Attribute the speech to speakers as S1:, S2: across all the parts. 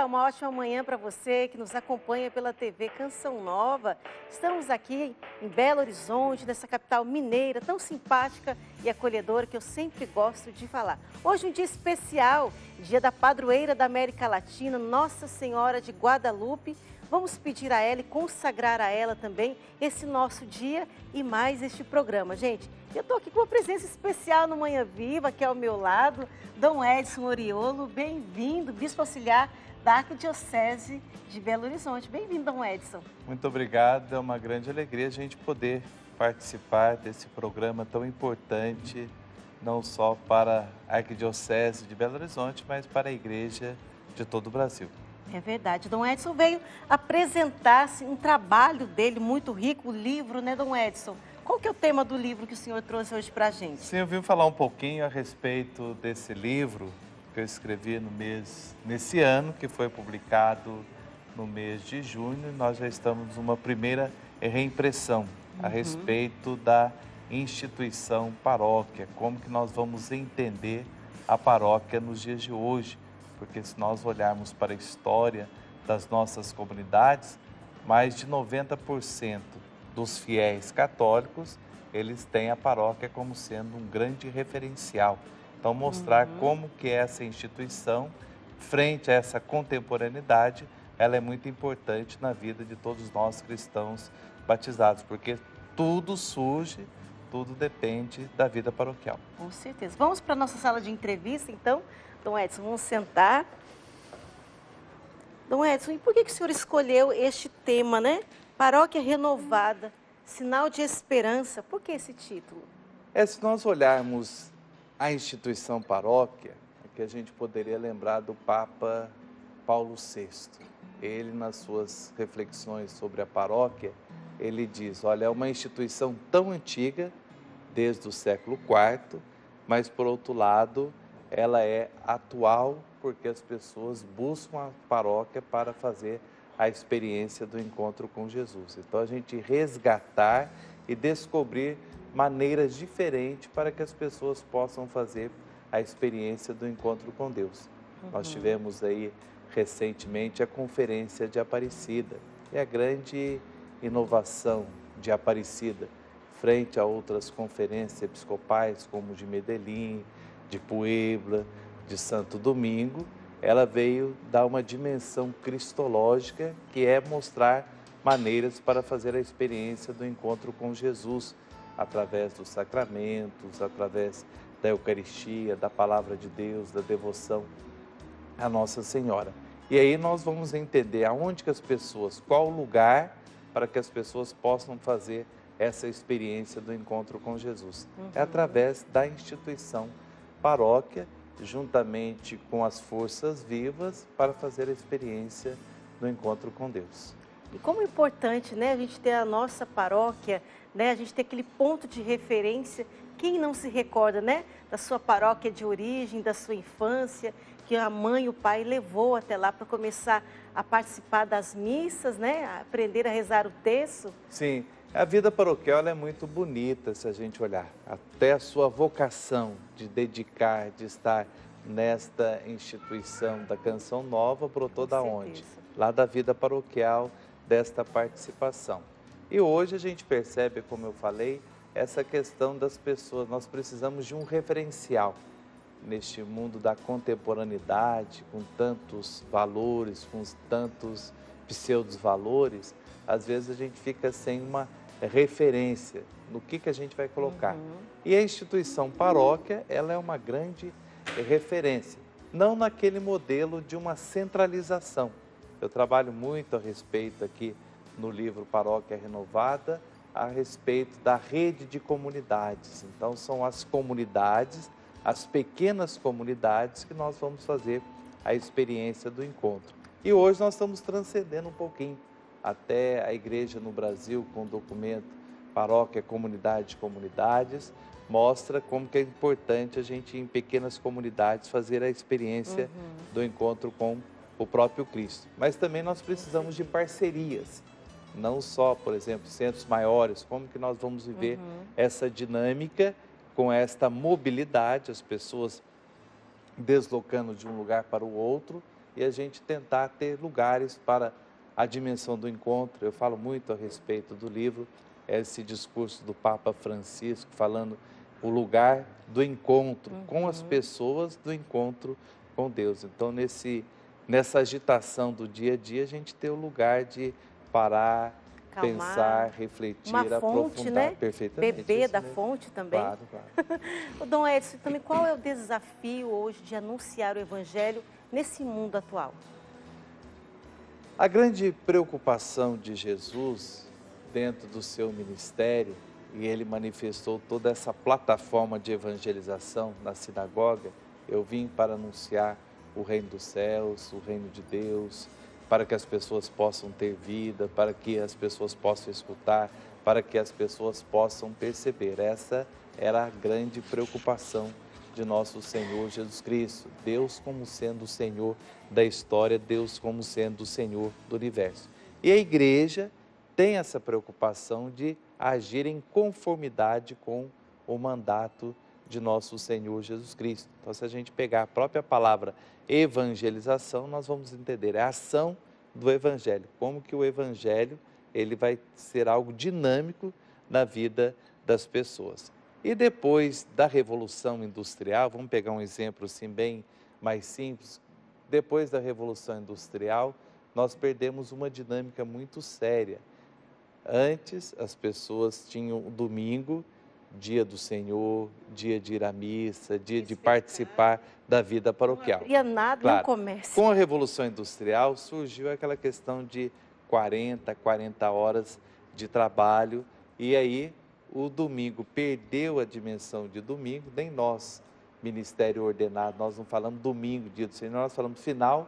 S1: uma ótima manhã para você que nos acompanha pela TV Canção Nova. Estamos aqui em Belo Horizonte, nessa capital mineira, tão simpática e acolhedora que eu sempre gosto de falar. Hoje um dia especial, dia da padroeira da América Latina, Nossa Senhora de Guadalupe. Vamos pedir a ela e consagrar a ela também esse nosso dia e mais este programa. Gente, eu estou aqui com uma presença especial no Manhã Viva, que é ao meu lado, Dom Edson Oriolo. Bem-vindo, bispo auxiliar da Arquidiocese de Belo Horizonte. Bem-vindo, Dom Edson.
S2: Muito obrigado, é uma grande alegria a gente poder participar desse programa tão importante, não só para a Arquidiocese de Belo Horizonte, mas para a Igreja de todo o Brasil.
S1: É verdade. Dom Edson veio apresentar-se um trabalho dele muito rico, o livro, né, Dom Edson? Qual que é o tema do livro que o senhor trouxe hoje para a gente?
S2: Sim, eu vim falar um pouquinho a respeito desse livro que eu escrevi nesse ano, que foi publicado no mês de junho. Nós já estamos numa primeira reimpressão a respeito da instituição paróquia, como que nós vamos entender a paróquia nos dias de hoje. Porque se nós olharmos para a história das nossas comunidades, mais de 90% dos fiéis católicos, eles têm a paróquia como sendo um grande referencial. Então, mostrar como que essa instituição, frente a essa contemporaneidade, ela é muito importante na vida de todos nós cristãos batizados, porque tudo surge, tudo depende da vida paroquial.
S1: Com certeza. Vamos para a nossa sala de entrevista, então. Dom Edson, vamos sentar. Dom Edson, e por que o senhor escolheu este tema, né? Paróquia renovada, sinal de esperança. Por que esse título?
S2: Se nós olharmos a instituição paróquia, aqui a gente poderia lembrar do Papa Paulo VI. Ele, nas suas reflexões sobre a paróquia, ele diz, olha, é uma instituição tão antiga, desde o século IV, mas, por outro lado, ela é atual porque as pessoas buscam a paróquia para fazer a experiência do encontro com Jesus. Então, a gente resgatar e descobrir maneiras diferentes para que as pessoas possam fazer a experiência do encontro com Deus. Nós tivemos aí recentemente a Conferência de Aparecida, e a grande inovação de Aparecida, frente a outras conferências episcopais, como de Medellín, de Puebla, de Santo Domingo, ela veio dar uma dimensão cristológica, que é mostrar maneiras para fazer a experiência do encontro com Jesus, através dos sacramentos, através da Eucaristia, da Palavra de Deus, da devoção à Nossa Senhora. E aí nós vamos entender aonde que as pessoas, qual o lugar para que as pessoas possam fazer essa experiência do encontro com Jesus. É através da instituição paróquia, juntamente com as forças vivas, para fazer a experiência do encontro com Deus.
S1: E como é importante, né, a gente ter a nossa paróquia, né, a gente ter aquele ponto de referência. Quem não se recorda, né, da sua paróquia de origem, da sua infância, que a mãe e o pai levou até lá para começar a participar das missas, né, a aprender a rezar o terço?
S2: Sim. A vida paroquial ela é muito bonita, se a gente olhar. Até a sua vocação de dedicar, de estar nesta instituição da Canção Nova, brotou da onde? Lá da vida paroquial, desta participação. E hoje a gente percebe, como eu falei, essa questão das pessoas. Nós precisamos de um referencial neste mundo da contemporaneidade, com tantos valores, com tantos pseudos-valores. Às vezes a gente fica sem uma referência no que a gente vai colocar. E a instituição paróquia, ela é uma grande referência, não naquele modelo de uma centralização. Eu trabalho muito a respeito aqui no livro Paróquia Renovada, a respeito da rede de comunidades. Então, são as comunidades, as pequenas comunidades que nós vamos fazer a experiência do encontro. E hoje nós estamos transcendendo um pouquinho. Até a igreja no Brasil, com o documento Paróquia, Comunidade, Comunidades, mostra como que é importante a gente, em pequenas comunidades, fazer a experiência do encontro com o próprio Cristo. Mas também nós precisamos de parcerias, não só, por exemplo, centros maiores, como que nós vamos viver essa dinâmica com esta mobilidade, as pessoas deslocando de um lugar para o outro, e a gente tentar ter lugares para a dimensão do encontro. Eu falo muito a respeito do livro, esse discurso do Papa Francisco, falando o lugar do encontro com as pessoas, do encontro com Deus. Então, nessa agitação do dia a dia, a gente ter o lugar de parar,
S1: Calmar,
S2: pensar, refletir,
S1: uma fonte,
S2: aprofundar,
S1: né?
S2: perfeitamente.
S1: Beber da
S2: mesmo.
S1: fonte também.
S2: Claro, claro.
S1: O Dom Edson, também qual é o desafio hoje de anunciar o Evangelho nesse mundo atual?
S2: A grande preocupação de Jesus dentro do seu ministério, e ele manifestou toda essa plataforma de evangelização na sinagoga, eu vim para anunciar o reino dos céus, o reino de Deus, para que as pessoas possam ter vida, para que as pessoas possam escutar, para que as pessoas possam perceber. Essa era a grande preocupação de nosso Senhor Jesus Cristo. Deus como sendo o Senhor da história, Deus como sendo o Senhor do universo. E a igreja tem essa preocupação de agir em conformidade com o mandato de nosso Senhor Jesus Cristo. Então, se a gente pegar a própria palavra evangelização, nós vamos entender a ação do Evangelho, como que o Evangelho ele vai ser algo dinâmico na vida das pessoas. E depois da Revolução Industrial, vamos pegar um exemplo assim bem mais simples, depois da Revolução Industrial, nós perdemos uma dinâmica muito séria. Antes, as pessoas tinham o domingo, dia do Senhor, dia de ir à missa, dia de participar da vida paroquial.
S1: Não havia nada,
S2: claro,
S1: não comércio.
S2: Com a Revolução Industrial, surgiu aquela questão de 40 horas de trabalho, e aí o domingo perdeu a dimensão de domingo, nem nós, ministério ordenado, nós não falamos domingo, dia do Senhor, nós falamos final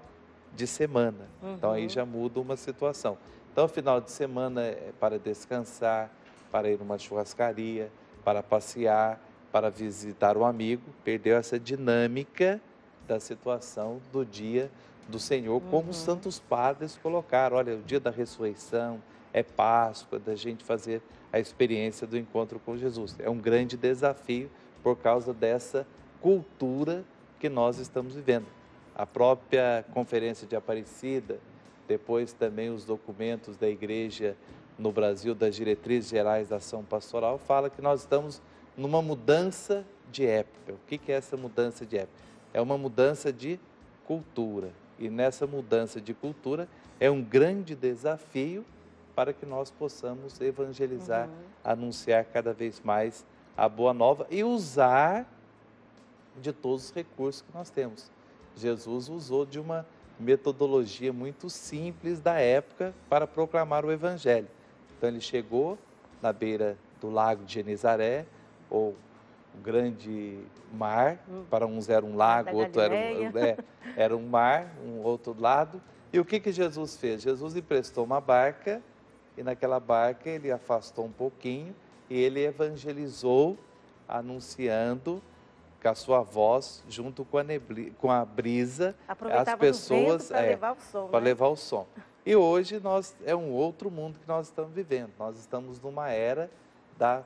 S2: de semana. Então aí já muda uma situação. Então, final de semana é para descansar, para ir numa churrascaria, para passear, para visitar um amigo. Perdeu essa dinâmica da situação do dia do Senhor, como os santos padres colocaram. Olha, o dia da ressurreição, é Páscoa, da gente fazer a experiência do encontro com Jesus. É um grande desafio por causa dessa cultura que nós estamos vivendo. A própria Conferência de Aparecida, depois também os documentos da Igreja no Brasil, das diretrizes gerais da ação pastoral, fala que nós estamos numa mudança de época. O que é essa mudança de época? É uma mudança de cultura. E nessa mudança de cultura é um grande desafio para que nós possamos evangelizar, anunciar cada vez mais a boa nova e usar de todos os recursos que nós temos. Jesus usou de uma metodologia muito simples da época para proclamar o Evangelho. Então ele chegou na beira do lago de Genezaré, ou o grande mar, para uns era um lago, outro era um mar, um outro lado. E o que Jesus fez? Jesus emprestou uma barca, e naquela barca ele afastou um pouquinho, e ele evangelizou, anunciando com a sua voz, junto com a brisa, as pessoas
S1: para levar o som.
S2: Para levar o som. E hoje é um outro mundo que nós estamos vivendo. Nós estamos numa era da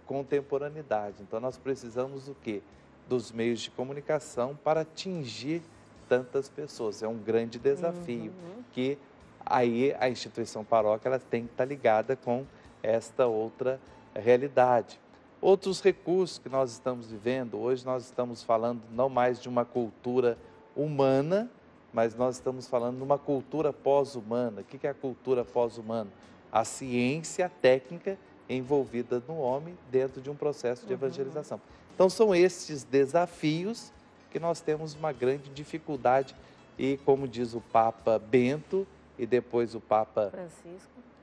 S2: contemporaneidade. Então nós precisamos do quê? Dos meios de comunicação para atingir tantas pessoas. É um grande desafio que aí a instituição paróquia ela tem que estar ligada com esta outra realidade. Outros recursos que nós estamos vivendo, hoje nós estamos falando não mais de uma cultura humana, mas nós estamos falando de uma cultura pós-humana. O que é a cultura pós-humana? A ciência, a técnica envolvida no homem dentro de um processo de evangelização. Então são esses desafios que nós temos uma grande dificuldade e, como diz o Papa Bento e depois o Papa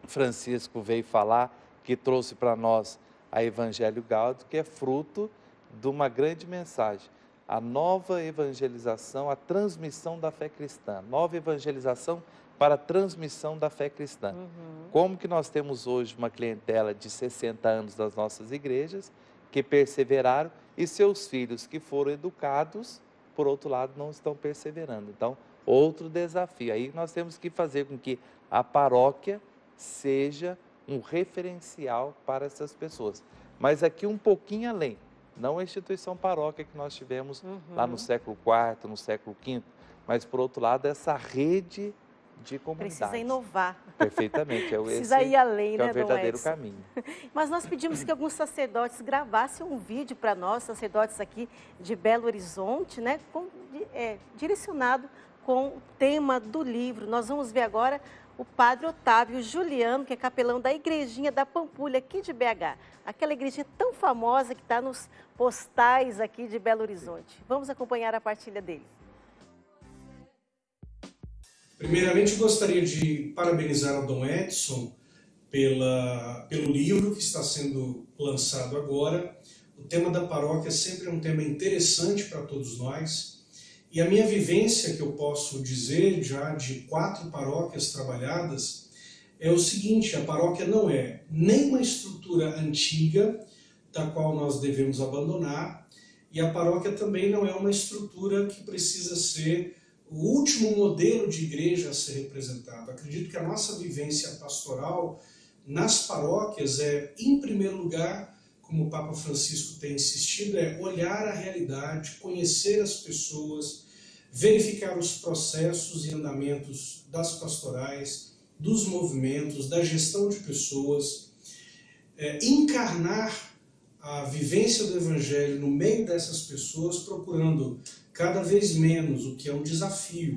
S2: Francisco veio falar, que trouxe para nós a Evangelho Gaudium, que é fruto de uma grande mensagem. A nova evangelização, a transmissão da fé cristã. Nova evangelização para a transmissão da fé cristã. Como que nós temos hoje uma clientela de 60 anos das nossas igrejas, que perseveraram, e seus filhos que foram educados, por outro lado, não estão perseverando. Então, outro desafio. Aí nós temos que fazer com que a paróquia seja um referencial para essas pessoas. Mas aqui um pouquinho além, não a instituição paróquia que nós tivemos lá no século IV, no século V. mas, por outro lado, essa rede de comunidades.
S1: Precisa inovar.
S2: Perfeitamente.
S1: Precisa ir além,
S2: que é
S1: né,
S2: o
S1: Dom
S2: verdadeiro
S1: Edson?
S2: caminho.
S1: Mas nós pedimos que alguns sacerdotes gravassem um vídeo para nós, sacerdotes aqui de Belo Horizonte, né, direcionado com o tema do livro. Nós vamos ver agora o padre Otávio Juliano, que é capelão da Igrejinha da Pampulha, aqui de BH. Aquela igrejinha tão famosa que está nos postais aqui de Belo Horizonte. Vamos acompanhar a partilha dele.
S3: Primeiramente, gostaria de parabenizar o Dom Edson pelo livro que está sendo lançado agora. O tema da paróquia sempre é um tema interessante para todos nós. E a minha vivência, que eu posso dizer já de 4 paróquias trabalhadas, é o seguinte: a paróquia não é nem uma estrutura antiga, da qual nós devemos abandonar, e a paróquia também não é uma estrutura que precisa ser o último modelo de igreja a ser representado. Acredito que a nossa vivência pastoral nas paróquias é, em primeiro lugar, como o Papa Francisco tem insistido, é olhar a realidade, conhecer as pessoas, verificar os processos e andamentos das pastorais, dos movimentos, da gestão de pessoas, encarnar a vivência do Evangelho no meio dessas pessoas, procurando cada vez menos, o que é um desafio,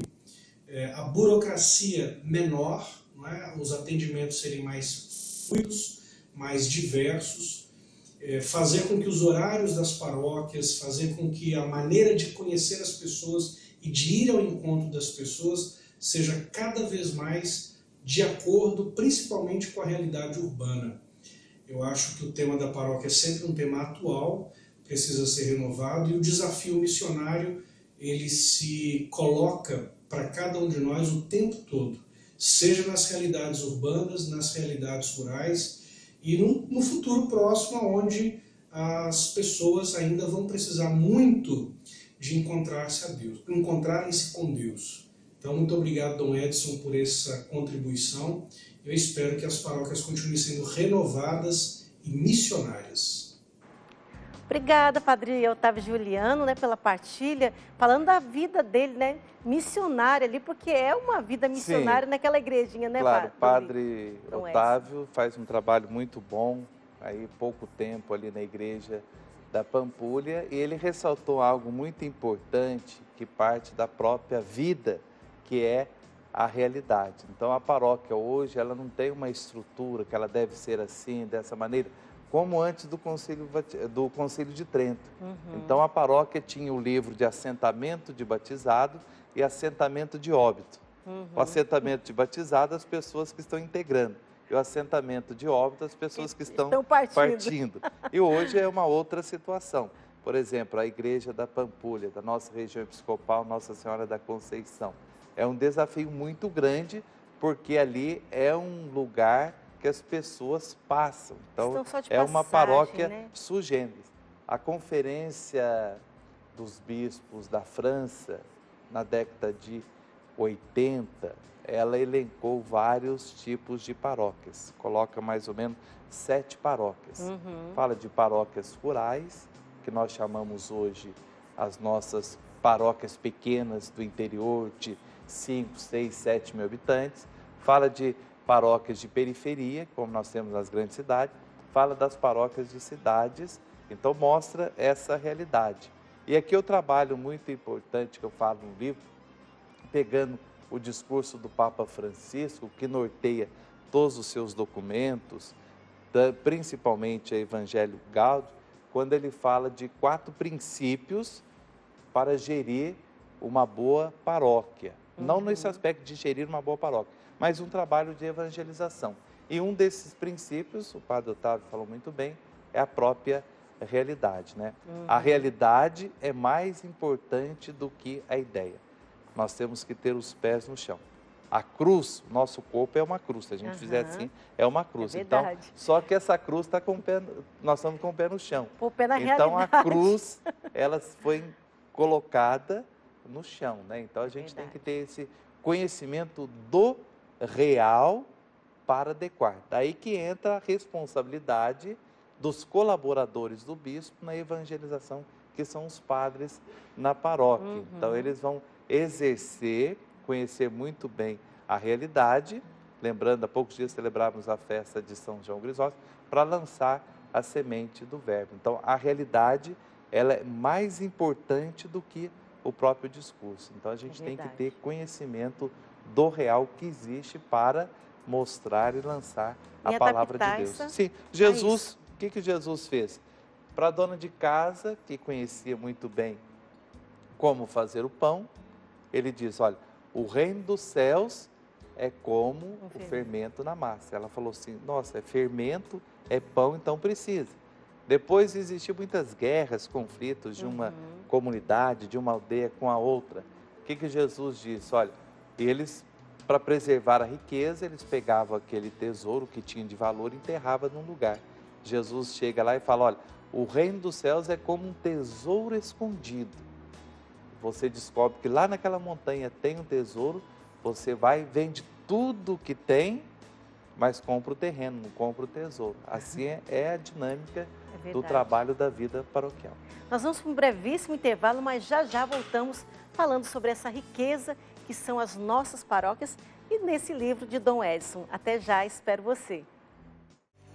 S3: a burocracia menor, não é? Os atendimentos serem mais fluidos, mais diversos, fazer com que os horários das paróquias, fazer com que a maneira de conhecer as pessoas e de ir ao encontro das pessoas seja cada vez mais de acordo, principalmente com a realidade urbana. Eu acho que o tema da paróquia é sempre um tema atual, precisa ser renovado, e o desafio missionário ele se coloca para cada um de nós o tempo todo, seja nas realidades urbanas, nas realidades rurais e no futuro próximo, onde as pessoas ainda vão precisar muito de encontrar-se a Deus, encontrarem-se com Deus. Então, muito obrigado, Dom Edson, por essa contribuição. Eu espero que as paróquias continuem sendo renovadas e missionárias.
S1: Obrigada, Padre Otávio Juliano, né, pela partilha, falando da vida dele, né, missionária ali, porque é uma vida missionária. Sim, naquela igrejinha, né,
S2: claro,
S1: Padre
S2: Otávio faz um trabalho muito bom, aí pouco tempo ali na igreja da Pampulha, e ele ressaltou algo muito importante, que parte da própria vida, que é a realidade. Então, a paróquia hoje, ela não tem uma estrutura que ela deve ser assim, dessa maneira, como antes do Concílio de Trento. Então, a paróquia tinha o livro de assentamento de batizado e assentamento de óbito. O assentamento de batizado, as pessoas que estão integrando. E o assentamento de óbito, as pessoas que estão partindo. E hoje é uma outra situação. Por exemplo, a igreja da Pampulha, da nossa região episcopal, Nossa Senhora da Conceição. É um desafio muito grande, porque ali é um lugar que as pessoas passam. Então, é uma paróquia sui generis. A Conferência dos Bispos da França, na década de 80, ela elencou vários tipos de paróquias. Coloca mais ou menos 7 paróquias. Fala de paróquias rurais, que nós chamamos hoje as nossas paróquias pequenas do interior, de 5, 6, 7 mil habitantes. Fala de paróquias de periferia, como nós temos nas grandes cidades, fala das paróquias de cidades, então mostra essa realidade. E aqui eu trabalho muito importante, que eu falo no livro, pegando o discurso do Papa Francisco, que norteia todos os seus documentos, principalmente a Evangelho Gaudium, quando ele fala de 4 princípios para gerir uma boa paróquia. Não nesse aspecto de gerir uma boa paróquia, mas um trabalho de evangelização. E um desses princípios, o Padre Otávio falou muito bem, é a própria realidade, né? A realidade é mais importante do que a ideia. Nós temos que ter os pés no chão. A cruz, nosso corpo é uma cruz, se a gente fizer assim, é uma cruz. Então, só que essa cruz está com o pé, nós estamos com o pé no chão.
S1: O pé na
S2: então,
S1: realidade.
S2: A cruz, ela foi colocada no chão, né? Então, a gente tem que ter esse conhecimento do real para adequar. Daí que entra a responsabilidade dos colaboradores do bispo na evangelização, que são os padres na paróquia. Então, eles vão exercer, conhecer muito bem a realidade. Lembrando, há poucos dias celebrávamos a festa de São João Grisóstomo, para lançar a semente do verbo. Então, a realidade, ela é mais importante do que o próprio discurso. Então, a gente tem que ter conhecimento do real que existe para mostrar e lançar a palavra de Deus. Sim, Jesus, o que Jesus fez? Para a dona de casa, que conhecia muito bem como fazer o pão, ele diz, olha, o reino dos céus é como o fermento na massa. Ela falou assim, nossa, é fermento, é pão, então precisa. Depois existiam muitas guerras, conflitos de uma comunidade, de uma aldeia com a outra. O que Jesus disse? Olha, eles, para preservar a riqueza, eles pegavam aquele tesouro que tinha de valor e enterravam num lugar. Jesus chega lá e fala, olha, o reino dos céus é como um tesouro escondido. Você descobre que lá naquela montanha tem um tesouro, você vai, vende tudo que tem, mas compra o terreno, não compra o tesouro. Assim é a dinâmica do trabalho da vida paroquial.
S1: Nós vamos para um brevíssimo intervalo, mas já voltamos falando sobre essa riqueza que são as nossas paróquias e nesse livro de Dom Edson. Até já, espero você.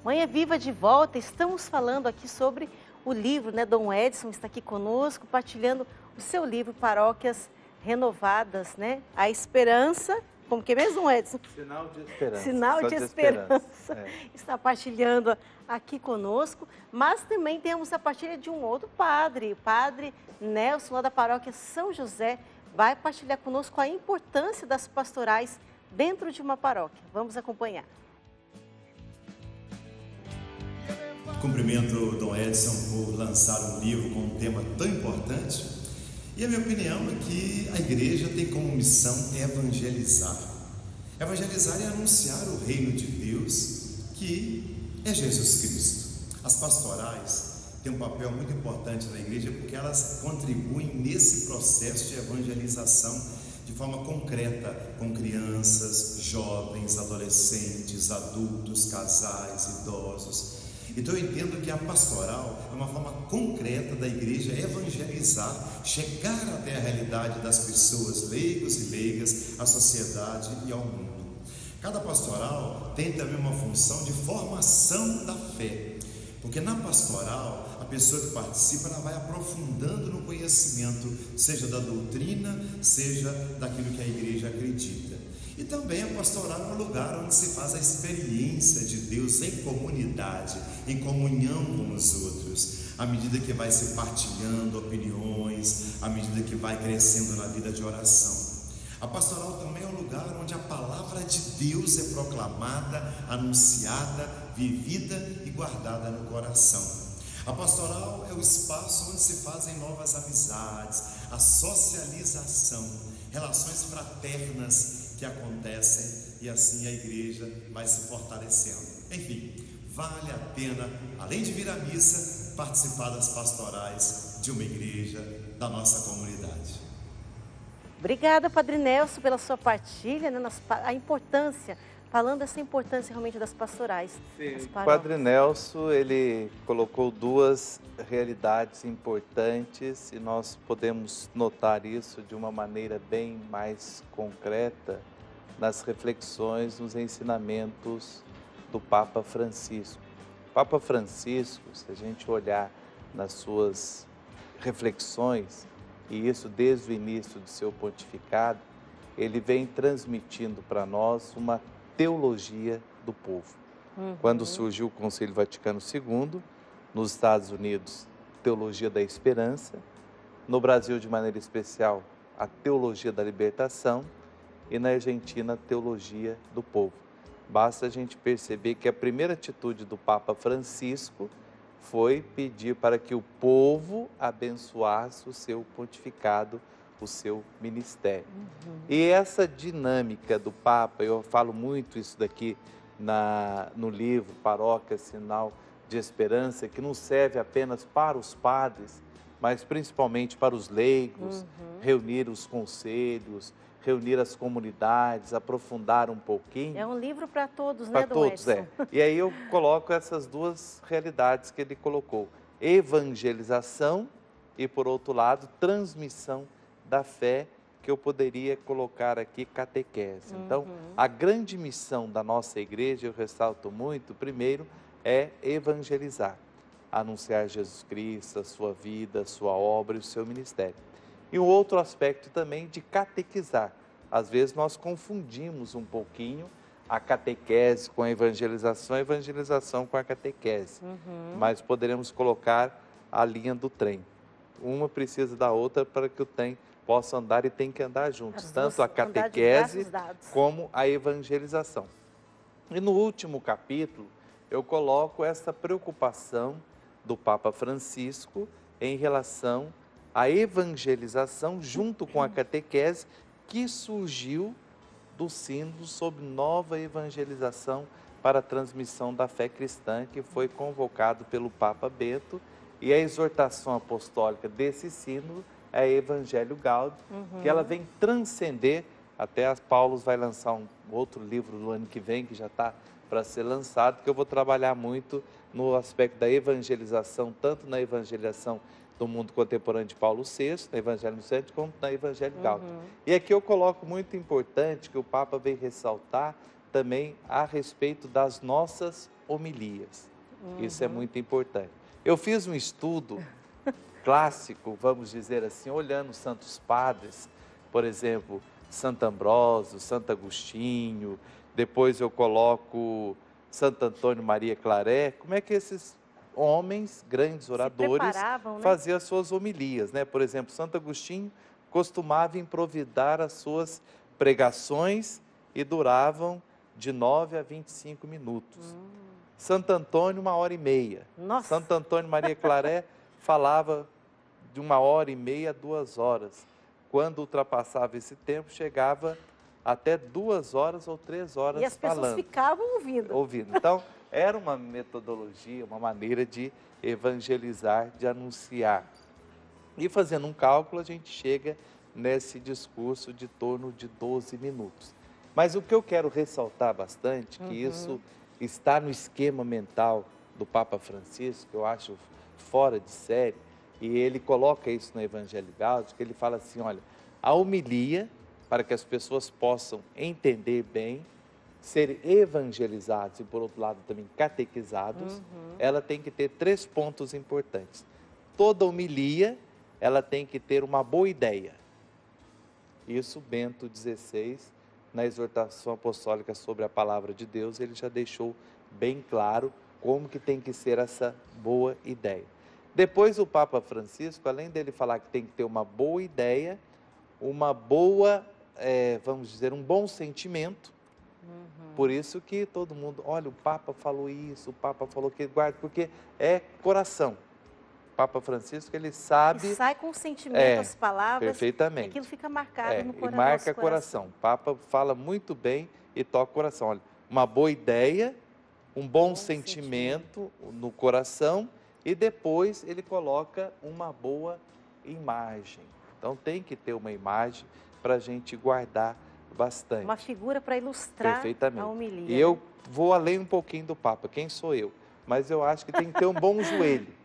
S1: Manhã Viva de volta, estamos falando aqui sobre o livro, né? Dom Edson está aqui conosco, partilhando o seu livro Paróquias Renovadas, né? A Esperança, como que é mesmo, Edson?
S2: Sinal de Esperança.
S1: Sinal de Esperança. Está partilhando aqui conosco, mas também temos a partilha de um outro padre, o padre Nelson, lá da Paróquia São José, vai partilhar conosco a importância das pastorais dentro de uma paróquia. Vamos acompanhar.
S4: Cumprimento o Dom Edson por lançar um livro com um tema tão importante. E a minha opinião é que a igreja tem como missão evangelizar. Evangelizar é anunciar o reino de Deus, que é Jesus Cristo. As pastorais têm um papel muito importante na igreja porque elas contribuem nesse processo de evangelização de forma concreta com crianças, jovens, adolescentes, adultos, casais, idosos. Então eu entendo que a pastoral é uma forma concreta da igreja evangelizar, chegar até a realidade das pessoas, leigos e leigas, à sociedade e ao mundo. Cada pastoral tem também uma função de formação da fé, porque na pastoral a pessoa que participa ela vai aprofundando no conhecimento, seja da doutrina, seja daquilo que a igreja acredita. E também a pastoral é um lugar onde se faz a experiência de Deus em comunidade, em comunhão com os outros, à medida que vai se partilhando opiniões, à medida que vai crescendo na vida de oração. A pastoral também é um lugar onde a palavra de Deus é proclamada, anunciada, vivida e guardada no coração. A pastoral é o espaço onde se fazem novas amizades, a socialização, relações fraternas que acontecem e assim a igreja vai se fortalecendo. Enfim, vale a pena, além de vir à missa, participar das pastorais de uma igreja da nossa comunidade.
S1: Obrigada, Padre Nelson, pela sua partilha, né, a importância, falando dessa importância realmente das pastorais.
S2: Sim, o Padre Nelson, ele colocou duas realidades importantes e nós podemos notar isso de uma maneira bem mais concreta nas reflexões, nos ensinamentos do Papa Francisco. O Papa Francisco, se a gente olhar nas suas reflexões, e isso desde o início do seu pontificado, ele vem transmitindo para nós uma teologia do povo. Quando surgiu o Concílio Vaticano II, nos Estados Unidos, teologia da esperança, no Brasil, de maneira especial, a teologia da libertação e na Argentina, a teologia do povo. Basta a gente perceber que a primeira atitude do Papa Francisco foi pedir para que o povo abençoasse o seu pontificado, o seu ministério. E essa dinâmica do Papa, eu falo muito isso daqui no livro Paróquia, Sinal de Esperança, que não serve apenas para os padres, mas principalmente para os leigos, reunir os conselhos, reunir as comunidades, aprofundar um pouquinho.
S1: É um livro para todos, né, Dom Edson?
S2: Para todos, E aí eu coloco essas duas realidades que ele colocou. Evangelização e, por outro lado, transmissão da fé, que eu poderia colocar aqui catequese. Então, a grande missão da nossa igreja, eu ressalto muito, primeiro, é evangelizar, anunciar Jesus Cristo, a sua vida, a sua obra e o seu ministério. E um outro aspecto também de catequizar. Às vezes nós confundimos um pouquinho a catequese com a evangelização com a catequese. Mas poderemos colocar a linha do trem. Uma precisa da outra para que o trem possa andar e tem que andar juntos, tanto a catequese como a evangelização. E no último capítulo, eu coloco essa preocupação do Papa Francisco em relação à evangelização junto com a catequese que surgiu do sínodo sobre nova evangelização para a transmissão da fé cristã, que foi convocado pelo Papa Bento, e a exortação apostólica desse sínodo é a Evangelho Gaudium, que ela vem transcender, até Paulo vai lançar um outro livro no ano que vem, que já está para ser lançado, que eu vou trabalhar muito no aspecto da evangelização, tanto na evangelização do mundo contemporâneo de Paulo VI, no Evangelho no Centro, como na Evangelho Gaudium. E aqui eu coloco muito importante que o Papa vem ressaltar também a respeito das nossas homilias. Isso é muito importante. Eu fiz um estudo clássico, vamos dizer assim, olhando os santos padres, por exemplo, Santo Ambrósio, Santo Agostinho, depois eu coloco Santo Antônio Maria Claret, como é que esses homens, grandes oradores, faziam as suas homilias, né? Por exemplo, Santo Agostinho costumava improvisar as suas pregações e duravam de 9 a 25 minutos. Santo Antônio, 1h30.
S1: Nossa.
S2: Santo Antônio Maria Claret falava de 1h30 a 2 horas. Quando ultrapassava esse tempo, chegava até 2 horas ou 3 horas falando.
S1: E as pessoas ficavam ouvindo.
S2: Então, era uma metodologia, uma maneira de evangelizar, de anunciar. E fazendo um cálculo, a gente chega nesse discurso de torno de 12 minutos. Mas o que eu quero ressaltar bastante, que isso está no esquema mental do Papa Francisco, que eu acho fora de série, e ele coloca isso no Evangelho Gaudium, que ele fala assim, olha, a homilia, para que as pessoas possam entender bem, ser evangelizados e, por outro lado, também catequizados, ela tem que ter 3 pontos importantes. Toda homilia, ela tem que ter uma boa ideia. Isso Bento XVI, na exortação apostólica sobre a palavra de Deus, ele já deixou bem claro como que tem que ser essa boa ideia. Depois o Papa Francisco, além dele falar que tem que ter uma boa ideia, uma boa, vamos dizer, um bom sentimento. Por isso que todo mundo, olha, o Papa falou isso, o Papa falou que guarda, porque é coração. O Papa Francisco, ele sabe...
S1: E sai com sentimento as palavras,
S2: perfeitamente.
S1: E aquilo fica marcado no coração.
S2: E marca coração. O Papa fala muito bem e toca o coração. Olha, uma boa ideia, um bom sentimento no coração e depois ele coloca uma boa imagem. Então tem que ter uma imagem para a gente guardar bastante.
S1: Uma figura para ilustrar a homilia.
S2: E eu vou além um pouquinho do Papa, quem sou eu? Mas eu acho que tem que ter um bom joelho.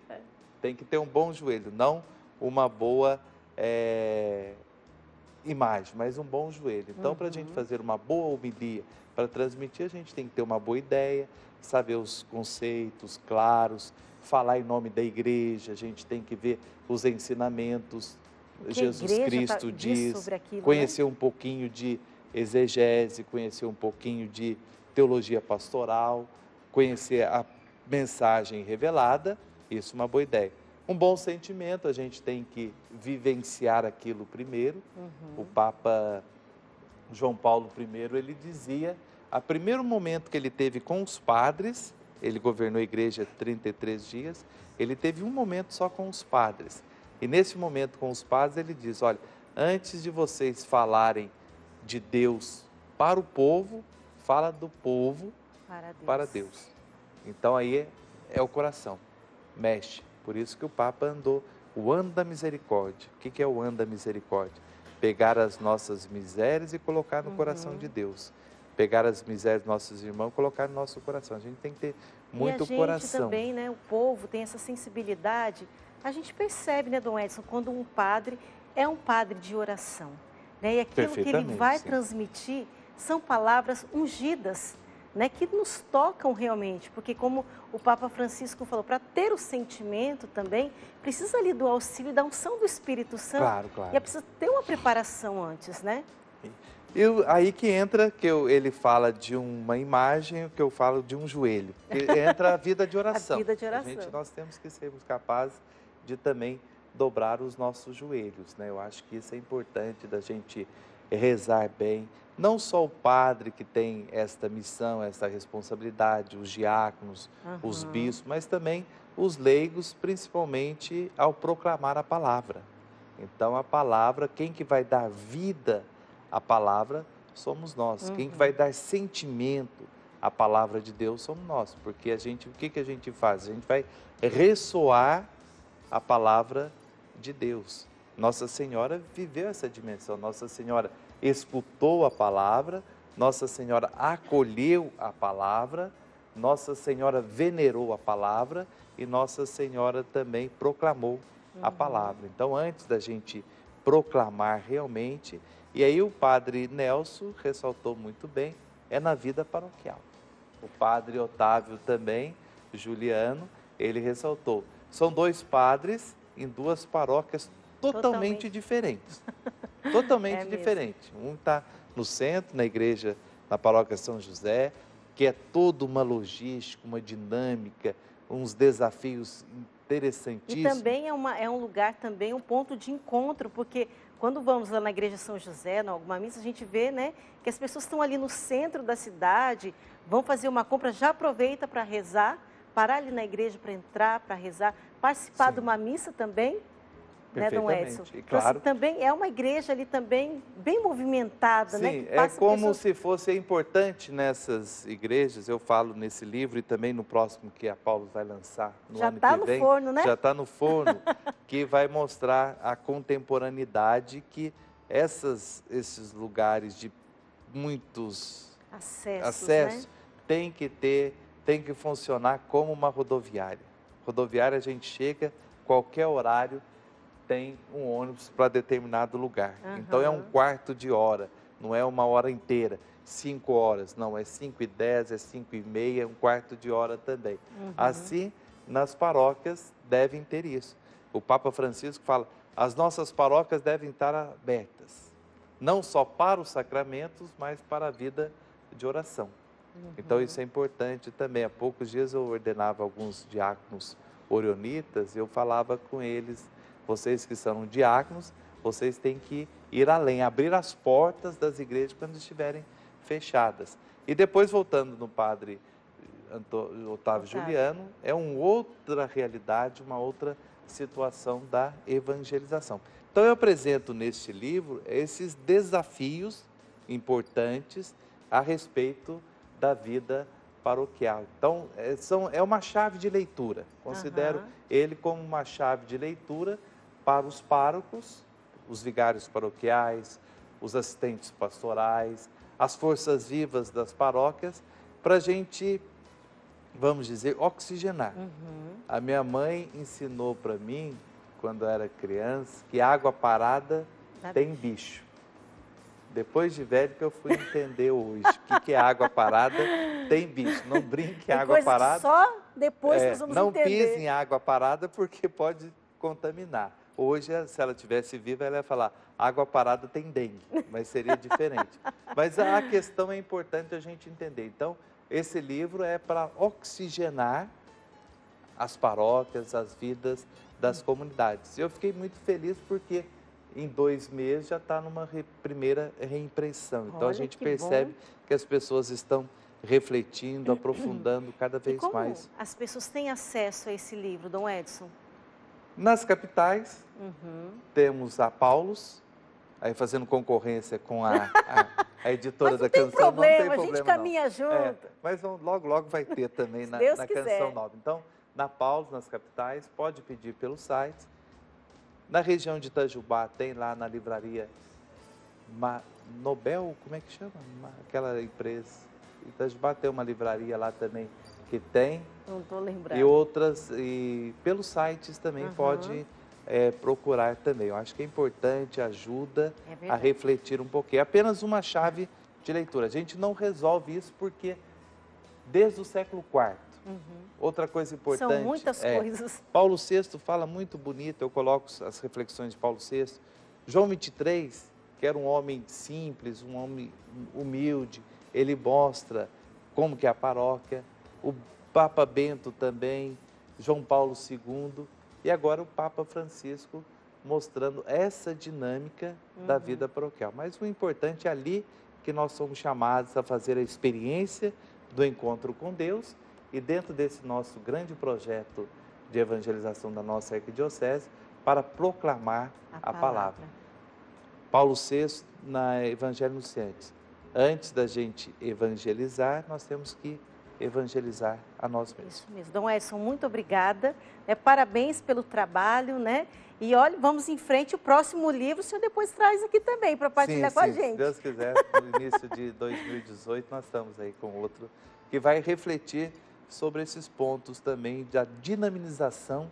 S2: Tem que ter um bom joelho, não uma boa imagem, mas um bom joelho. Então, para a gente fazer uma boa homilia, para transmitir, a gente tem que ter uma boa ideia, saber os conceitos claros, falar em nome da igreja, a gente tem que ver os ensinamentos, Jesus Cristo diz,
S1: sobre aquilo,
S2: conhecer um pouquinho de exegese, conhecer um pouquinho de teologia pastoral, conhecer a mensagem revelada, isso é uma boa ideia. Um bom sentimento, a gente tem que vivenciar aquilo primeiro. O Papa João Paulo I, ele dizia, a primeiro momento que ele teve com os padres, ele governou a igreja 33 dias, ele teve um momento só com os padres. E nesse momento com os padres ele diz, olha, antes de vocês falarem de Deus para o povo, fala do povo para Deus. Então aí é o coração, mexe. Por isso que o Papa andou o ano da misericórdia. O que é o ano da misericórdia? Pegar as nossas misérias e colocar no coração de Deus. Pegar as misérias dos nossos irmãos e colocar no nosso coração. A gente tem que ter muito coração.
S1: E a gente também, né, o povo tem essa sensibilidade. A gente percebe, né, Dom Edson, quando um padre é um padre de oração. né? E aquilo que ele vai
S2: sim.
S1: transmitir são palavras ungidas, né? Que nos tocam realmente, porque como o Papa Francisco falou, para ter o sentimento também, precisa ali do auxílio da unção do Espírito Santo.
S2: Claro, claro.
S1: E é preciso ter uma preparação antes, né?
S2: Aí que entra ele fala de uma imagem, que eu falo de um joelho. Que entra a vida de oração.
S1: A vida de oração.
S2: Nós temos que sermos capazes de também dobrar os nossos joelhos, né? Eu acho que isso é importante da gente rezar bem. Não só o padre que tem esta missão, essa responsabilidade, os diáconos, os bispos, mas também os leigos, principalmente ao proclamar a palavra. Então, a palavra, quem que vai dar vida à palavra somos nós. Quem que vai dar sentimento à palavra de Deus somos nós. Porque o que a gente faz? A gente vai ressoar a palavra de Deus. Nossa Senhora viveu essa dimensão. Nossa Senhora escutou a palavra, Nossa Senhora acolheu a palavra, Nossa Senhora venerou a palavra e Nossa Senhora também proclamou a palavra. Então, antes da gente proclamar realmente, e aí o padre Nelson ressaltou muito bem, é na vida paroquial. O padre Otávio também, Juliano, ele ressaltou. São dois padres em duas paróquias totalmente diferentes. Totalmente diferente. Um está no centro, na igreja, na paróquia São José, que é toda uma logística, uma dinâmica, uns desafios interessantíssimos.
S1: E também é um lugar, também um ponto de encontro, porque quando vamos lá na igreja São José, em alguma missa, a gente vê, né, que as pessoas estão ali no centro da cidade, vão fazer uma compra, já aproveita para rezar, parar ali na igreja para entrar, para rezar, participar de uma missa também, né, Dom Edson?
S2: E claro,
S1: então, assim, também é uma igreja ali também bem movimentada,
S2: sim,
S1: né? Que
S2: é como
S1: pessoas...
S2: se fosse importante nessas igrejas, eu falo nesse livro e também no próximo que a Paulo vai lançar no
S1: já
S2: ano
S1: tá
S2: que vem.
S1: No forno, né?
S2: Já está no forno, que vai mostrar a contemporaneidade que esses lugares de muitos acessos
S1: né?
S2: tem que funcionar como uma rodoviária. Rodoviária a gente chega, qualquer horário, tem um ônibus para determinado lugar. Então é um quarto de hora, não é uma hora inteira, 5 horas, não, é 5h10, é 5h30, um quarto de hora também. Assim, nas paróquias devem ter isso. O Papa Francisco fala, as nossas paróquias devem estar abertas, não só para os sacramentos, mas para a vida de oração. Então isso é importante também. Há poucos dias eu ordenava alguns diáconos orionitas e eu falava com eles, vocês que são diáconos, vocês têm que ir além, abrir as portas das igrejas quando estiverem fechadas. E depois, voltando no padre Otávio Juliano, é uma outra realidade, uma outra situação da evangelização. Então, eu apresento neste livro esses desafios importantes a respeito da vida paroquial. Então, é uma chave de leitura. Considero ele como uma chave de leitura para os párocos, os vigários paroquiais, os assistentes pastorais, as forças vivas das paróquias, para a gente, vamos dizer, oxigenar. A minha mãe ensinou para mim, quando eu era criança, que água parada tem bicho. Depois de velho que eu fui entender hoje o que é água parada, tem bicho. Não brinque em água parada.
S1: Só depois nós vamos
S2: não
S1: entender.
S2: Não pise em água parada porque pode contaminar. Hoje, se ela estivesse viva, ela ia falar, água parada tem dengue, mas seria diferente. Mas a questão é importante a gente entender. Então, esse livro é para oxigenar as paróquias, as vidas das comunidades. Eu fiquei muito feliz porque em 2 meses já está numa primeira reimpressão. Então, a gente percebe que as pessoas estão refletindo, aprofundando cada vez mais.
S1: As pessoas têm acesso a esse livro, Dom Edson?
S2: Nas capitais, temos a Paulus, aí fazendo concorrência com a editora da Canção.
S1: Não tem problema, a gente caminha junto.
S2: Mas logo vai ter também na Canção Nova. Então, na Paulus, nas capitais, pode pedir pelo site. Na região de Itajubá, tem lá na livraria Nobel, como é que chama? Aquela empresa. Itajubá tem uma livraria lá também que tem.
S1: Não estou lembrando.
S2: E outras, e pelos sites também pode procurar também. Eu acho que é importante, ajuda a refletir um pouquinho. É apenas uma chave de leitura. A gente não resolve isso porque desde o século IV. Outra coisa importante...
S1: São muitas coisas.
S2: Paulo VI fala muito bonito, eu coloco as reflexões de Paulo VI. João 23, que era um homem simples, um homem humilde, ele mostra como que é a paróquia. O Papa Bento também, João Paulo II, e agora o Papa Francisco mostrando essa dinâmica da vida paroquial. Mas o importante é ali que nós somos chamados a fazer a experiência do encontro com Deus e dentro desse nosso grande projeto de evangelização da nossa arquidiocese para proclamar a palavra. Paulo VI, na Evangelho Anunciantes, antes da gente evangelizar, nós temos que evangelizar a nós mesmos.
S1: Isso mesmo. Dom Edson, muito obrigada. Parabéns pelo trabalho, né? E olha, vamos em frente. O próximo livro o senhor depois traz aqui também para partilhar com a gente.
S2: Se Deus quiser, no início de 2018, nós estamos aí com outro que vai refletir sobre esses pontos também da dinamização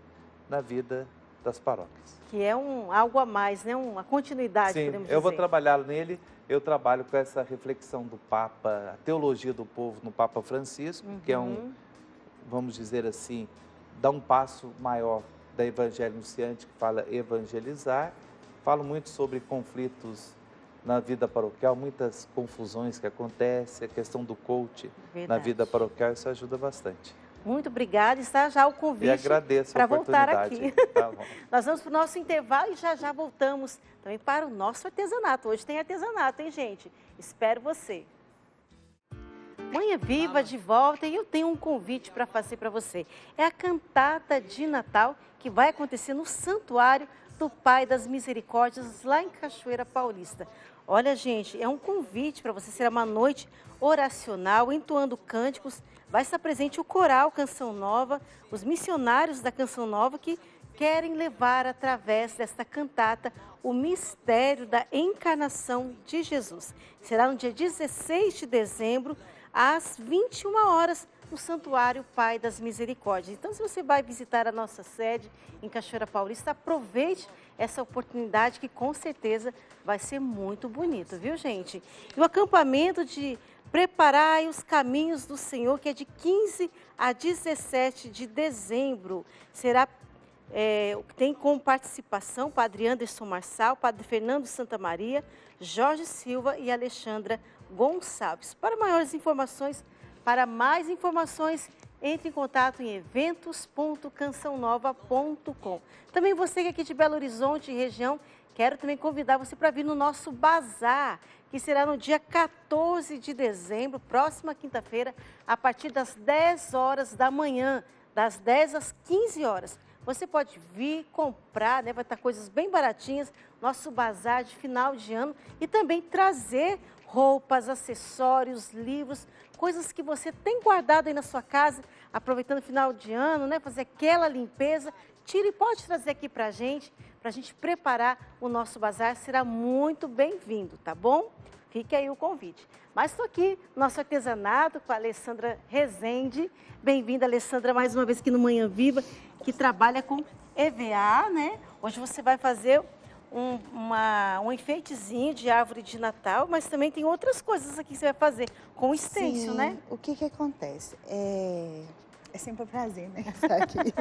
S2: na vida das paróquias.
S1: Que é algo a mais, né? Uma continuidade, podemos dizer.
S2: Eu vou trabalhar nele. Eu trabalho com essa reflexão do Papa, a teologia do povo no Papa Francisco, que é vamos dizer assim, dá um passo maior da Evangelho Anunciante, que fala evangelizar. Falo muito sobre conflitos na vida paroquial, muitas confusões que acontecem, a questão do coach na vida paroquial, isso ajuda bastante.
S1: Muito obrigada, está já o convite para voltar aqui.
S2: Tá bom.
S1: Nós vamos para o nosso intervalo e já voltamos também para o nosso artesanato. Hoje tem artesanato, hein, gente? Espero você. Manhã Viva de volta e eu tenho um convite para fazer para você. É a cantata de Natal que vai acontecer no Santuário do Pai das Misericórdias, lá em Cachoeira Paulista. Olha, gente, é um convite para você. Será uma noite oracional, entoando cânticos. Vai estar presente o coral Canção Nova, os missionários da Canção Nova que querem levar através desta cantata o mistério da encarnação de Jesus. Será no dia 16 de dezembro, às 21 horas, no Santuário Pai das Misericórdias. Então, se você vai visitar a nossa sede em Cachoeira Paulista, aproveite essa oportunidade que com certeza vai ser muito bonito, viu, gente? E o acampamento de Preparai os Caminhos do Senhor, que é de 15 a 17 de dezembro. Tem como participação Padre Anderson Marçal, Padre Fernando Santa Maria, Jorge Silva e Alexandra Gonçalves. Para mais informações, entre em contato em eventos.cançãonova.com. Também você que é aqui de Belo Horizonte e região, quero também convidar você para vir no nosso bazar, que será no dia 14 de dezembro, próxima quinta-feira, a partir das 10 horas da manhã, das 10 às 15 horas. Você pode vir comprar, né? Vai estar coisas bem baratinhas, nosso bazar de final de ano e também trazer roupas, acessórios, livros, coisas que você tem guardado aí na sua casa, aproveitando o final de ano, né? Fazer aquela limpeza, tira e pode trazer aqui para a gente preparar o nosso bazar, será muito bem-vindo, tá bom? Fique aí o convite. Mas estou aqui, nosso artesanato, com a Alessandra Rezende. Bem-vinda, Alessandra, mais uma vez aqui no Manhã Viva, que trabalha com EVA, né? Hoje você vai fazer um enfeitezinho de árvore de Natal, mas também tem outras coisas aqui que você vai fazer com stencil, né?
S5: O que acontece? É sempre um prazer, né, estar aqui.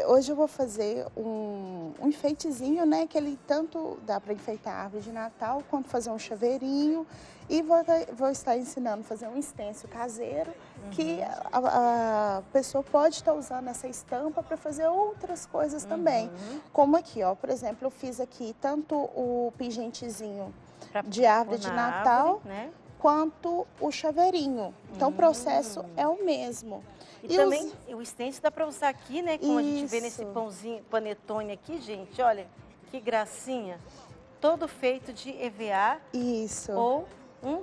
S5: Hoje eu vou fazer um enfeitezinho, né, que ele tanto dá para enfeitar a árvore de Natal, quanto fazer um chaveirinho. E vou estar ensinando a fazer um stencil caseiro, que a pessoa pode estar usando essa estampa para fazer outras coisas também. Como aqui, ó, por exemplo, eu fiz aqui tanto o pingentezinho de árvore de Natal, né, quanto o chaveirinho. Então o processo é o mesmo.
S1: E também o stencil dá para usar aqui, né? Como a gente vê nesse pãozinho, panetone aqui, gente. Olha, que gracinha. Todo feito de EVA.
S5: Isso.
S1: Ou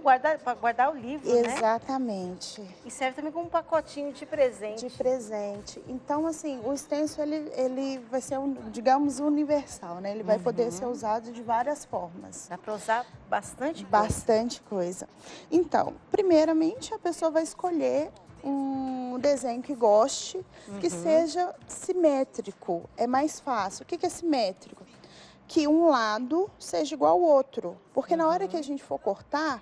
S1: para guardar o livro,
S5: Exatamente.
S1: Né? E serve também como um pacotinho de presente.
S5: De presente. Então, assim, o stencil, ele vai ser, digamos, universal, né? Ele vai poder ser usado de várias formas.
S1: Dá para usar bastante coisa.
S5: Bastante coisa. Então, primeiramente, a pessoa vai escolher um um desenho que goste, que seja simétrico. É mais fácil. O que é simétrico? Que um lado seja igual ao outro. Porque na hora que a gente for cortar,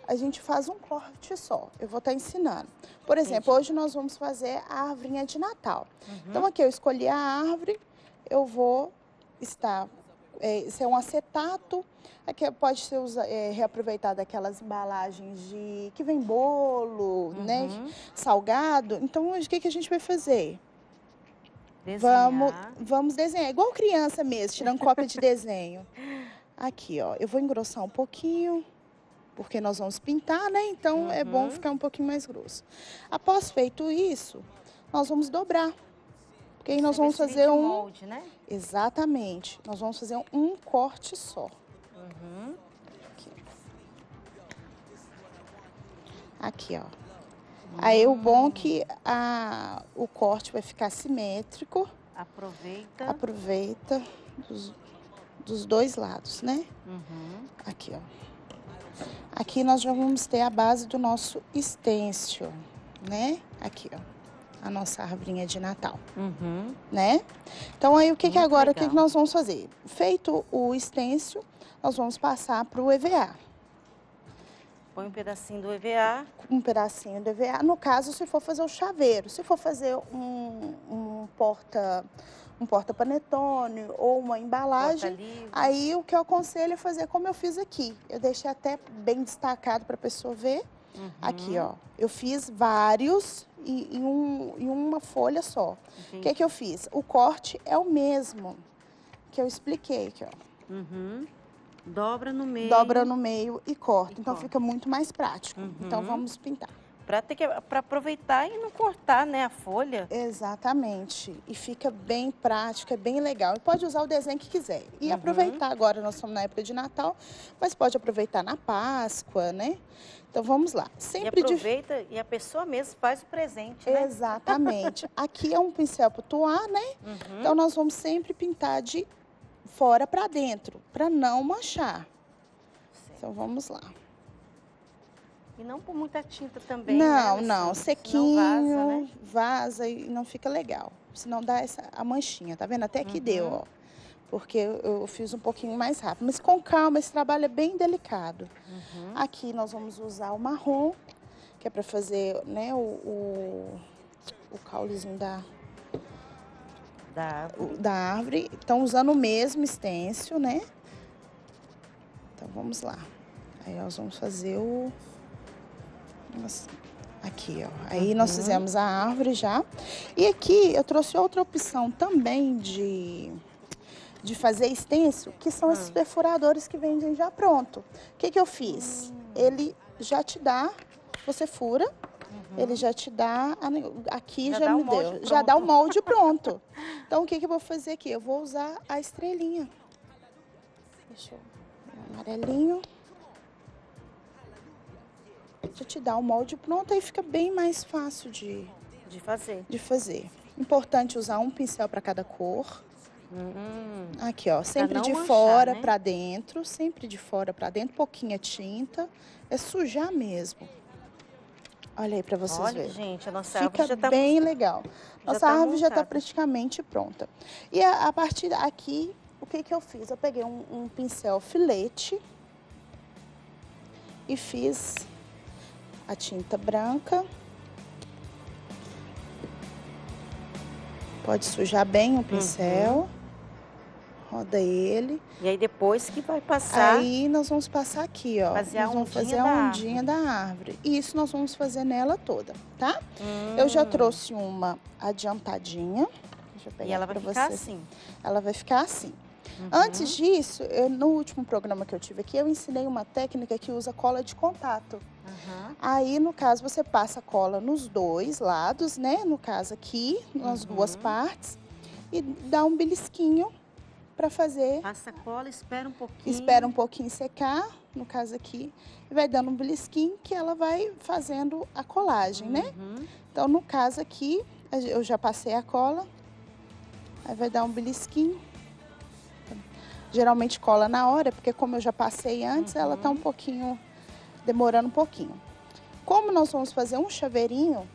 S5: a gente faz um corte só. Eu vou estar ensinando. Por exemplo, hoje nós vamos fazer a arvorinha de Natal. Então, aqui eu escolhi a árvore, eu vou estar... Esse é um acetato, aqui pode ser reaproveitado aquelas embalagens que vem bolo, né, salgado. Então, hoje o que a gente vai fazer? Vamos desenhar, igual criança mesmo, tirando cópia de desenho. Aqui, ó, eu vou engrossar um pouquinho, porque nós vamos pintar, né? Então, é bom ficar um pouquinho mais grosso. Após feito isso, nós vamos dobrar. Porque aí nós vamos fazer um...
S1: molde, né?
S5: Exatamente. Nós vamos fazer um corte só. Aqui, ó. Aí o bom é que o corte vai ficar simétrico. Aproveita dos dois lados, né? Aqui, ó. Aqui nós já vamos ter a base do nosso stencil, né? Aqui, ó. A nossa arvorinha de Natal, né? Então, aí, o que agora, o que nós vamos fazer? Feito o stencil, nós vamos passar para o EVA.
S1: Põe um pedacinho do EVA.
S5: Um pedacinho do EVA. No caso, se for fazer o chaveiro, se for fazer um porta-panetone ou uma embalagem, aí o que eu aconselho é fazer como eu fiz aqui. Eu deixei até bem destacado para a pessoa ver. Aqui, ó. Eu fiz vários em uma folha só. O que eu fiz? O corte é o mesmo que eu expliquei aqui, ó.
S1: Dobra no meio.
S5: Dobra no meio e corta. Então, fica muito mais prático. Então, vamos pintar.
S1: Para aproveitar e não cortar, né, a folha.
S5: Exatamente. E fica bem prático, é bem legal. E pode usar o desenho que quiser. E aproveitar agora, nós estamos na época de Natal, mas pode aproveitar na Páscoa, né? Então, vamos lá. Sempre
S1: e aproveita e a pessoa mesmo faz o presente, né?
S5: Exatamente. Aqui é um pincel para tuar, né? Então, nós vamos sempre pintar de fora para dentro, para não manchar. Então, vamos lá.
S1: E não por muita tinta também,
S5: não,
S1: né?
S5: Não, sequinho, vaza e não fica legal. Senão dá a manchinha, tá vendo? Até que deu, ó. Porque eu fiz um pouquinho mais rápido. Mas com calma, esse trabalho é bem delicado. Aqui nós vamos usar o marrom, que é para fazer, né, o caulezinho da árvore. Então, usando o mesmo stencil, né? Então, vamos lá. Aí, nós vamos fazer aqui, ó. Aí, nós fizemos a árvore já. E aqui, eu trouxe outra opção também de fazer stencil, que são esses perfuradores que vendem já pronto. O que eu fiz? Ele já te dá, você fura, ele já te dá, aqui já me deu, já dá o molde pronto. Então, o que eu vou fazer aqui? Eu vou usar a estrelinha. Deixa eu ver, amarelinho. Já te dá o molde pronto, aí fica bem mais fácil de fazer. Importante usar um pincel para cada cor. Aqui, ó, sempre de fora para dentro, pouquinha tinta, é sujar mesmo. Olha aí para vocês verem.
S1: Olha, gente, a nossa
S5: árvore já tá bem legal. Nossa árvore já tá praticamente pronta. E a partir daqui, o que eu fiz? Eu peguei um pincel filete e fiz a tinta branca. Pode sujar bem o pincel. Roda ele.
S1: E aí depois que vai passar...
S5: Aí nós vamos passar aqui, ó. Nós vamos fazer a ondinha da árvore. E isso nós vamos fazer nela toda, tá? Eu já trouxe uma adiantadinha. Deixa eu pegar.
S1: E ela vai ficar assim?
S5: Ela vai ficar assim. Antes disso, no último programa que eu tive aqui, eu ensinei uma técnica que usa cola de contato. Aí, no caso, você passa cola nos dois lados, né? No caso aqui, nas duas partes. E dá um belisquinho para fazer.
S1: Passa a cola, espera um pouquinho.
S5: Espera um pouquinho secar, no caso aqui. E vai dando um belisquinho que ela vai fazendo a colagem, né? Então, no caso aqui, eu já passei a cola. Aí vai dar um belisquinho. Geralmente cola na hora, porque como eu já passei antes, ela tá demorando um pouquinho. Como nós vamos fazer um chaveirinho,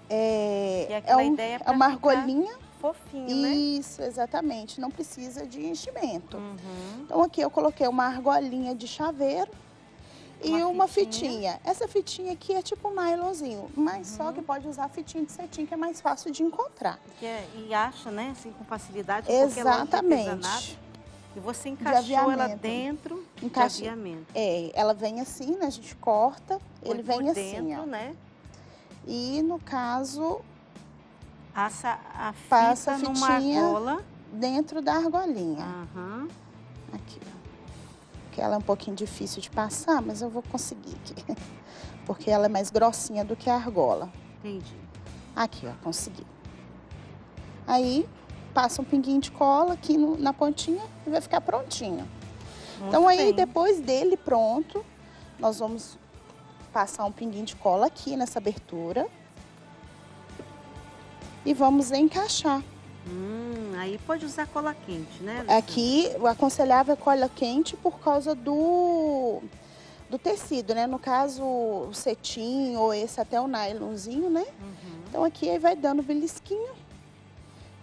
S1: E aquela ideia
S5: é uma argolinha.
S1: Fofinho,
S5: Isso,
S1: né?
S5: exatamente. Não precisa de enchimento. Então aqui eu coloquei uma argolinha de chaveiro e uma fitinha. Essa fitinha aqui é tipo um nylonzinho, mas só que pode usar fitinha de cetim, que é mais fácil de encontrar.
S1: E acha, né, assim, com facilidade.
S5: Exatamente.
S1: E você encaixou ela dentro de aviamento.
S5: Ela vem assim, né? A gente corta, ele vem
S1: por
S5: assim,
S1: dentro,
S5: ó.
S1: Né?
S5: E no caso,
S1: passa a
S5: passa
S1: fita
S5: a
S1: numa
S5: fitinha
S1: argola.
S5: Dentro da argolinha.
S1: Aqui, ó.
S5: Que ela é um pouquinho difícil de passar, mas eu vou conseguir aqui. Porque ela é mais grossinha do que a argola.
S1: Entendi.
S5: Aqui, ó, consegui. Aí, passa um pinguinho de cola aqui na pontinha e vai ficar prontinho. Então aí, depois dele pronto, nós vamos passar um pinguinho de cola aqui nessa abertura. E vamos encaixar.
S1: Aí pode usar cola quente, né, Alessandra?
S5: Aqui, o aconselhável é cola quente por causa do tecido, né? No caso, o cetim ou esse até o nylonzinho, né? Então aqui aí vai dando belisquinho.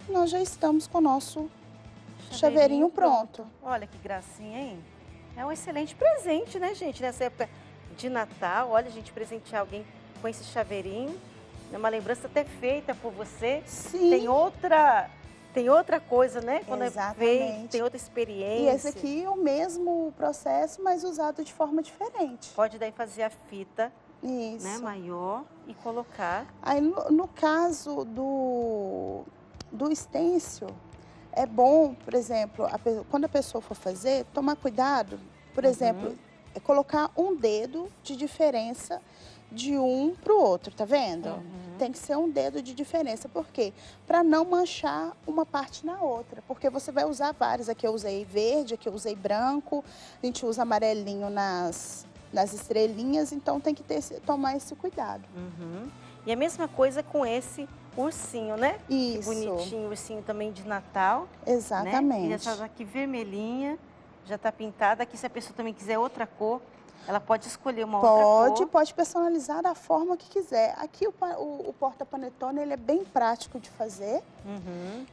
S5: E nós já estamos com o nosso chaveirinho pronto.
S1: Olha que gracinha, hein? É um excelente presente, né, gente? Nessa época de Natal, olha, a gente presentear alguém com esse chaveirinho. É uma lembrança até feita por você.
S5: Sim.
S1: Tem outra coisa, né? Quando
S5: Exatamente.
S1: é feito, tem outra experiência.
S5: E esse aqui é o mesmo processo, mas usado de forma diferente.
S1: Pode daí fazer a fita,
S5: Isso.
S1: né, maior e colocar.
S5: Aí no caso do stencil, é bom, por exemplo, quando a pessoa for fazer, tomar cuidado, por exemplo, é colocar um dedo de diferença de um para o outro, tá vendo? Tem que ser um dedo de diferença. Por quê? Para não manchar uma parte na outra. Porque você vai usar vários. Aqui eu usei verde, aqui eu usei branco. A gente usa amarelinho nas estrelinhas. Então tem que tomar esse cuidado.
S1: E a mesma coisa com esse ursinho, né?
S5: Isso.
S1: Que bonitinho, ursinho também de Natal.
S5: Exatamente.
S1: Né? Já está aqui vermelhinha, já está pintada. Aqui se a pessoa também quiser outra cor, ela pode escolher uma outra cor.
S5: Pode personalizar da forma que quiser. Aqui o porta-panetone, ele é bem prático de fazer.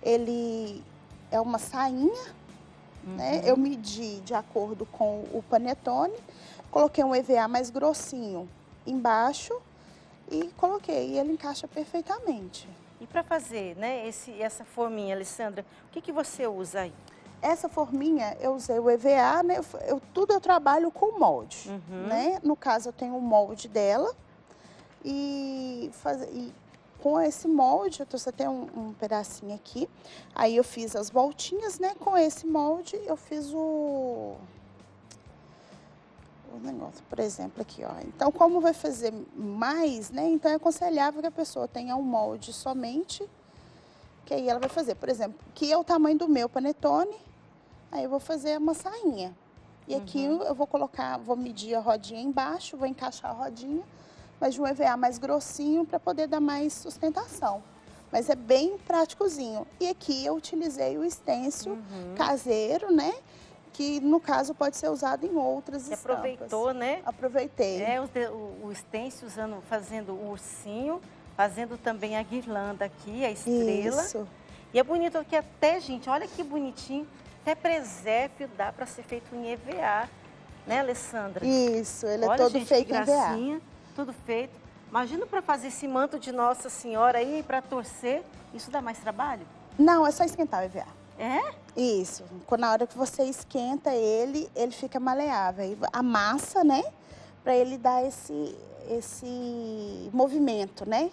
S5: Ele é uma sainha, né? Eu medi de acordo com o panetone, coloquei um EVA mais grossinho embaixo e coloquei. E ele encaixa perfeitamente.
S1: E para fazer, né, essa forminha, Alessandra, o que você usa aí?
S5: Essa forminha, eu usei o EVA, né? Tudo eu trabalho com molde, né? No caso, eu tenho o molde dela e com esse molde, eu trouxe até um pedacinho aqui. Aí eu fiz as voltinhas, né? Com esse molde, eu fiz o negócio, por exemplo, aqui, ó. Então, como vai fazer mais, né? Então, é aconselhável que a pessoa tenha um molde somente, que aí ela vai fazer, por exemplo, que é o tamanho do meu panetone. Aí eu vou fazer uma sainha. E aqui eu vou medir a rodinha embaixo, vou encaixar a rodinha, mas de um EVA mais grossinho para poder dar mais sustentação. Mas é bem práticozinho. E aqui eu utilizei o stencil caseiro, né? Que no caso pode ser usado em outras estampas.
S1: Aproveitou, né?
S5: Aproveitei.
S1: O stencil fazendo o ursinho, fazendo também a guirlanda aqui, a estrela.
S5: Isso.
S1: E é bonito que até, gente, olha que bonitinho. Até presépio dá para ser feito em EVA, né, Alessandra?
S5: Isso, ele
S1: olha,
S5: é todo
S1: gente,
S5: feito
S1: que
S5: em
S1: gracinha,
S5: EVA.
S1: Tudo feito. Imagina para fazer esse manto de Nossa Senhora aí, para torcer, isso dá mais trabalho?
S5: Não, é só esquentar o EVA.
S1: É?
S5: Isso. Na hora que você esquenta ele fica maleável. Aí amassa, né? Para ele dar esse movimento, né?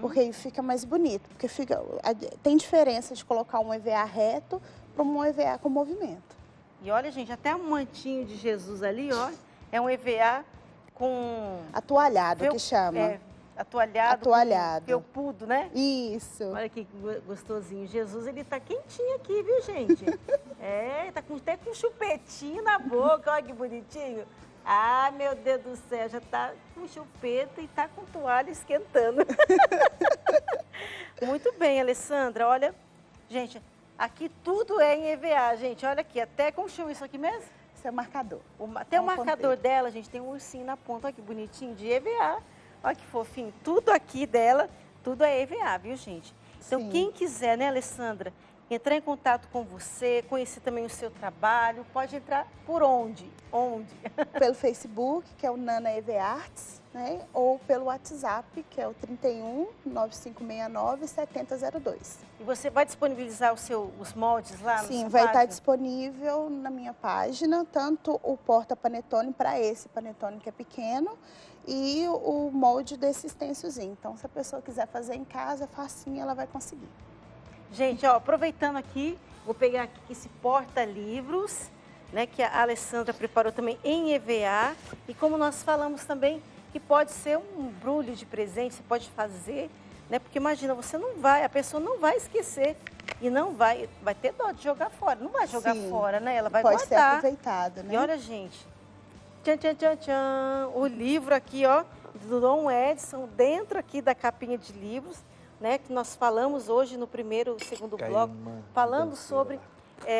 S5: Porque aí fica mais bonito. Porque tem diferença de colocar um EVA reto para um EVA com movimento.
S1: E olha, gente, até o mantinho de Jesus ali, ó, é um EVA com...
S5: Atoalhado, que chama.
S1: Atoalhado.
S5: Atoalhado.
S1: Felpudo, né?
S5: Isso.
S1: Olha que gostosinho. Jesus, ele tá quentinho aqui, viu, gente? Tá até com um chupetinho na boca, olha que bonitinho. Ah, meu Deus do céu, já tá com chupeta e tá com toalha esquentando. Muito bem, Alessandra. Olha, gente, aqui tudo é em EVA, gente. Olha aqui, até com chão isso aqui mesmo.
S5: Isso é o marcador.
S1: Até o marcador dela, gente, tem um ursinho na ponta, olha que bonitinho, de EVA. Olha que fofinho. Tudo aqui dela tudo é EVA, viu, gente? Então,
S5: Sim.
S1: quem quiser, né, Alessandra, entrar em contato com você, conhecer também o seu trabalho, pode entrar por onde? Onde?
S5: Pelo Facebook, que é o Nana EVA Arts, né? Ou pelo WhatsApp, que é o 31 9569 7002.
S1: E você vai disponibilizar os moldes lá?
S5: Sim,
S1: na
S5: vai
S1: sua
S5: estar
S1: página?
S5: disponível na minha página, tanto o porta-panetone para esse panetone que é pequeno e o molde desse stencilzinho. Então, se a pessoa quiser fazer em casa, facinho, ela vai conseguir.
S1: Gente, ó, aproveitando aqui, vou pegar aqui esse porta-livros, né, que a Alessandra preparou também em EVA. E como nós falamos também, que pode ser um embrulho de presente, você pode fazer, né? Porque imagina, a pessoa não vai esquecer e não vai ter dó de jogar fora. Não vai jogar
S5: Sim,
S1: fora, né? Ela vai
S5: pode ser
S1: guardar.
S5: aproveitado, né?
S1: E olha, gente, tchan, tchan, tchan, tchan, o livro aqui, ó, do Dom Edson, dentro aqui da capinha de livros, né, que nós falamos hoje no segundo bloco, falando sobre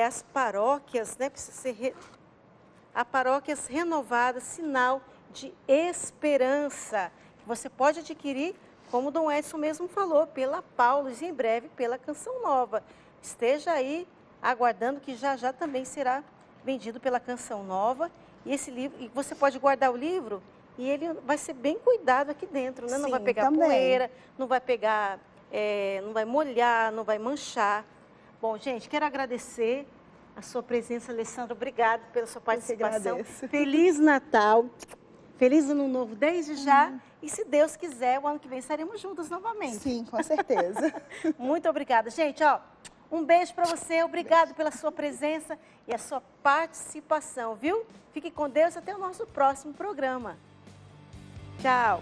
S1: as paróquias, né, a paróquias renovadas, sinal de esperança. Você pode adquirir, como o Dom Edson mesmo falou, pela Paulus e em breve pela Canção Nova. Esteja aí aguardando que já já também será vendido pela Canção Nova. E esse livro, e você pode guardar o livro e ele vai ser bem cuidado aqui dentro, né? Não
S5: Sim,
S1: vai pegar
S5: também.
S1: poeira, não vai pegar, não vai molhar, não vai manchar. Bom, gente, quero agradecer a sua presença, Alessandra. Obrigada pela sua participação.
S5: agradeço.
S1: Feliz Natal, feliz Ano Novo desde já. E se Deus quiser, o ano que vem estaremos juntas novamente.
S5: Sim, com certeza.
S1: Muito obrigada. Gente, ó, um beijo para você. Obrigado pela sua presença e a sua participação, viu? Fique com Deus. Até o nosso próximo programa. Tchau.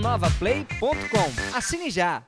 S6: cançãonovaplay.com. Assine já!